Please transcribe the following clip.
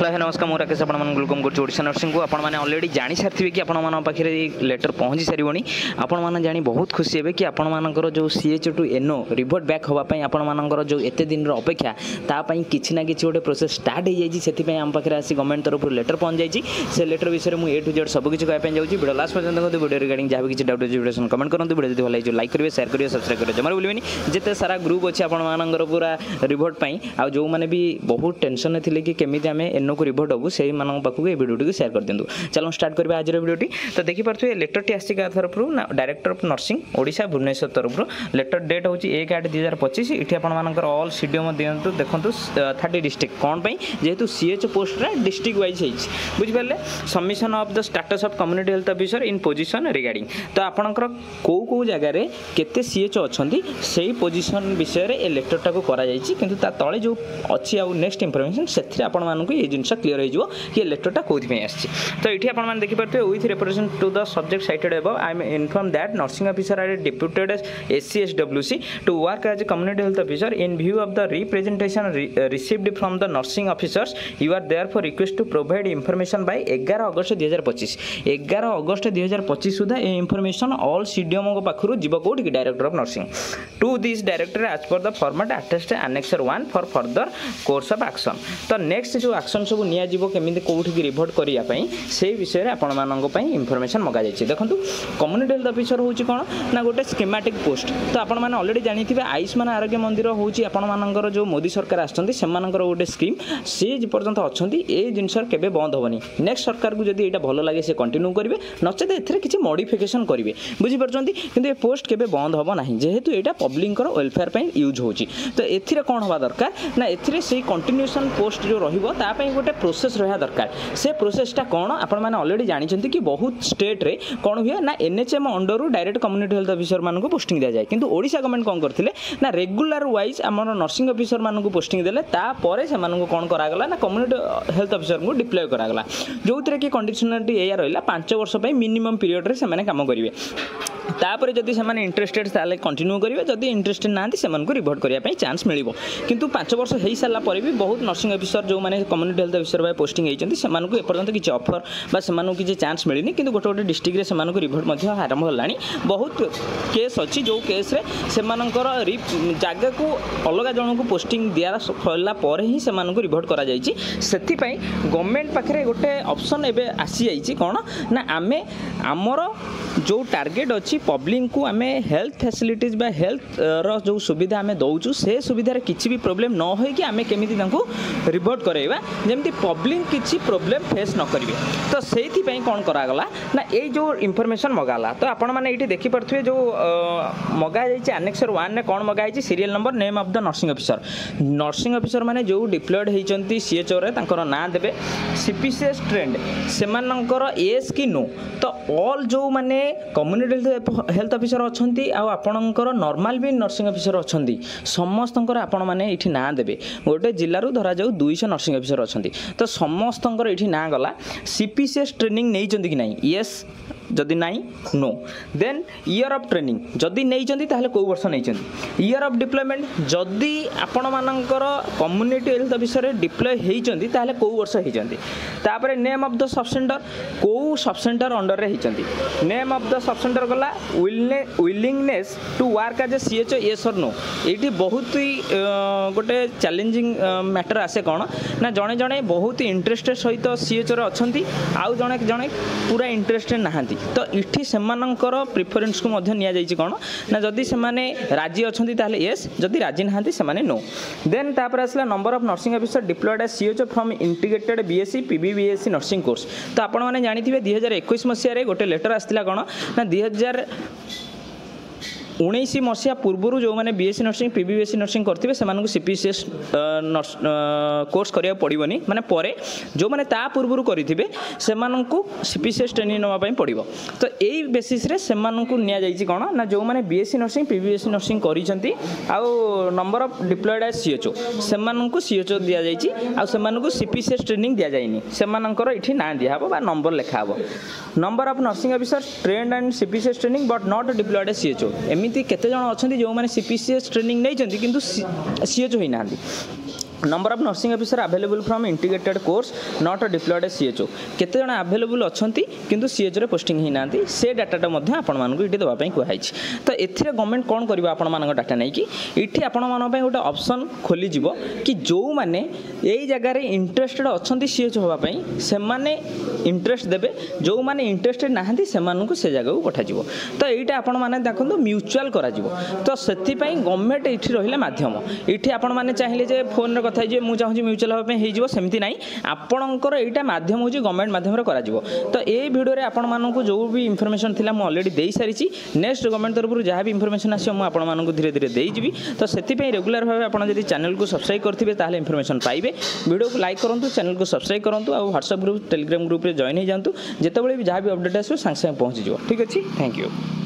Hello है नमस्कार मुझे राकेश आपण वेलकम कर ओडिशा नर्सिंग को आपण मैंने ऑलरेडी जानी सारी कि आपण पाखे लेटर पहुँची सारी आपण मैंने जानी बहुत खुशी है कि आपण मानकर जो CH to NO revert back होगापी आपण मानकर जो एत दिन अपेक्षा तापाई किसी ना कि गोटे प्रोसेस स्टार्ट हो जाए से आम पाखे आसी गवर्नमेंट तरफ लेटर पहुँच जाइए से लेटर विषय में A to Z सब किसी कहना जाऊँगी वीडियो लास्ट पर्यटन देखते वीडियो रिगार्डिंग जहाँ भी किसी डाउट अच्छी कमेंट करूँ वीडियो जो भल लगे लाइक करेंगे शेयर करेंगे सब्सक्राइब करेंगे जमार भूलें जिते सारा ग्रुप अच्छे आपण पूरा रिभर्ट पाई आ जो मैंने भी बहुत टेंशन थे कि केमी आम NO को रिभर्ट हबू से पाखक ये वीडियो शेयर कर दिंतु चलो स्टार्ट करेंगे आज वीडियोटी तो देखिपे लेटर टी आसी तरफ director of nursing Odisha Bhubaneswar तरफ लेटर डेट हूँ 1/8/2025 ये आपर ऑल सीडीएम दिंतु देखो 30 डिस्ट्रिक्ट कौन पाई जेहेतु CH पोस्ट डिस्ट्रिक्ट वाइज बुझिपारे submission of the status of community health officer in position regarding तो आपंकर कौ जगार केते CH अच्छा से पोजिशन विषय में लेटर टाक किंतु तले जो अच्छी आउ नेक्स्ट इनफॉरमेशन से आपण मानक ये जिन क्लीयर हो कि लेटरटा कौन आसी तो ये आपने देखिपे with represent to the subject cited above I am informed that nursing officer are deputed SCSWC to work as a community health officer in view of the representation received from the nursing officers you are there for request to provide information by 11 August 2025 11 August 2025 सुधा ये information all CDM पाखु जीव कौटी director of nursing to this director as per the format attached annexure 1 for further course of action तो next जो action सब निजी कौटी revert करने से विषय में आपण इनफॉरमेशन मगा जाइए देखो कम्युनिटी हेल्थ ऑफिसर हूँ कौन ना गोटे स्कीमेटिक पोस्ट तो आपण मैंने ऑलरेडी जानी थे आयुष्मान आरोग्य मंदिर हूँ आपर जो मोदी सरकार आसमान गोटे स्कीम सी पर्यंत अच्छा ये जिनस के बंद हेनी नेक्स्ट सरकार को जब भल लगे से कंटिन्यू करेंगे नचेत ए किसी मॉडिफिकेशन करेंगे बुझीपार कि ये पोस्ट के बंद हम ना जेहेतु यहाँ पब्लिक वेलफेयर यूज हो तो ए कौन हवा दरकार ना ए कंटिन्यूएशन पोस्ट जो रही गोटे प्रोसेस रहा दरकार से प्रोसेसटा कौन आपण मैंने ऑलरेडी जानते कि बहुत स्टेट रे कौन हुए ना NHM under direct community health officer मानक पोस्टिंग दिया जाए किंतु ओडिशा गवर्नमेंट कौन करथिले ना रेगुलर वाइज आमर नर्सिंग ऑफिसर मानक पोस्टिंग देले तापर से मानक कौन करागला ना कम्युनिटी हेल्थ ऑफिसर को डिप्लॉय करागला जो कि कंडीशनलिटी एया रहिला 5 वर्ष पई मिनिमम पीरियड रे से माने काम करिवे तापर जदि से इंटरेस्टेड ताले कंटिन्यू करेंगे जदि इंटरेस्टेड ना से रिभर्ट करने चांस मिल किंतु 5 वर्ष हो सारा पर भी बहुत नर्सिंग ऑफिसर जो मैंने कम्युनिटी हेल्थ ऑफिसर भाई पोस्टिंग होती से एपर्तंत किसी ऑफर बा किसी चांस मिलनी कि गोटे गोटे डिस्ट्रिक्ट से रिभर्ट आरंभ होलानी बहुत केस अच्छी जो केस से जगह को अलग जन को पोस्टिंग दिया सरला ही से रिभर्ट कर गवर्नमेंट पाखे गोटे ऑप्शन एवं आसी जाइए कौन ना आम आमर जो टार्गेट अच्छी पब्लिक को आम हेल्थ फैसिलिटीज बा हेल्थ रो जो सुविधा आम दौचु से सुविधार किसी भी प्रोब्लेम न हो कि आम केमी रिभर्ट करवा जमी पब्लिक किसी प्रोब्लेम फेस न करेंगे तो से कौन करागला ना ये जो इनफॉरमेशन मगाला तो आपण मैंने ये देखिपे जो मगा जाइए एनेक्सर 1 ने कौन मगाई serial number name of the nursing officer माने जो डिप्लॉयड होती CHO रे तांकर ना देबे CPCS ट्रेंड से एज कि नो तो ऑल जो माने कम्युनिटी हेल्थ ऑफिसर अच्छी आपणकर नॉर्मल भी नर्सिंग ऑफिसर अच्छा समस्त आपण मैंने ये ना देवे गोटे जिलूर धरा जाऊ 200 नर्सिंग ऑफिसर अच्छा तो समस्त ये ना गला CPCS ट्रेनिंग नहीं कि नहीं येस जदि नाई no then year of training जदि नहीं ताहले को वर्ष नहीं ईयर ऑफ डिप्लॉयमेंट जदि आपण मानकर कम्युनिटी हेल्थ ऑफिसर डिप्लॉय होती ताहले को वर्ष होती name of the sub centre को सब सेंटर अंडर रे होती name of the sub centre गला willingness to work as a CHO yes और नो ये बहुत ही गोटे चैलेंजिंग मैटर आसे कौन ना जड़े जड़े बहुत इंटरेस्टेड सहित CHO रे अच्छी आउ जड़े जड़े पूरा इंटरेस्टेड नहांती तो इठी सेमानंकर प्रिफरेंस को मध्य निया जाइछि कोन ना जदि से माने राजी अछंती ताले यस जदि राजी नहांती से माने नो देन तापर आसला number of nursing officer deployed as CHO from integrated BSc PBBSc nursing course तो आपण माने जानिथिबे 2021 मसिया रे गोटे लेटर आस्तिला कोन ना 2019 मसीहा पूर्व जो मैंने BSc नर्सिंग PBBSc नर्सिंग करते से CPCS कोर्स करिया पड़ोनी माने परे जो मैंने ता पूर्व करेंगे से CPCS ट्रेनिंग नापी पड़ो तो यही बेसीस से निया जाइए कौन ना जो मैंने BSc नर्सिंग PBBSc नर्सिंग करी आउ number of deployed as CHO से CHO दि जाइए आउ से CPCS ट्रेनिंग दि जाइनी से ये ना दिहब बा नंबर लिखाब number of nursing officer trained and CPCS training but not deployed as CHO एमती केते जण अछंती जो माने CPCS ट्रेनिंग नै जंती किंतु CHO होई नांदी number of nursing officer available from integrated course not deployed CHO केते जण अवेलेबल अच्छंती किंतु सीएचओ रे पोस्टिंग ही नांती से डाटाटा मध्ये आपण मानकु इटी दबा पई कहै छि तो एथिरे गवर्नमेंट कोन करबा आपण मानक डाटा नै कि इठी आपण मान पई गोटे ऑप्शन खोली जिवो कि जो माने एई जगह रे इंटरेस्टेड अच्छंती सीएचओ होबा पई से माने इंटरेस्ट देबे जो माने इंटरेस्टेड नाहंती से मानकु से जगह को पठा जिवो तो एइटा आपण माने देखंतु म्यूचुअल करा जिवो तो सेति पई गवर्नमेंट इठी रहिले माध्यम इठी आपण माने चाहिए जे फोन रे कथा जे मु चाहूँ म्यूचुअल हाँपे हो सेमती ना आपणकर यहाँ मध्यम हूँ गवर्नमेंट मध्यम तो ये भिडियो रे आपण मानक जो भी इनफॉरमेशन थिला मु ऑलरेडी दे सारी नेक्स्ट गवर्नमेंट तरफ जहाँ भी इनफॉरमेशन आसो मुझे धीरे धीरे देजी तो से रेगुलर भाव आप चैनल को सब्सक्राइब करेंगे ताहले इनफॉरमेशन पाइबे वीडियो को लाइक करूँ चैनल को सब्सक्राइब करूँ और व्हाट्सएप ग्रुप टेलीग्राम ग्रुप रे जॉइन हो जातु जिते भी जहाँ भी अपडेट आसो सांगे सांगे पहुँची ठीक अच्छे थैंक यू।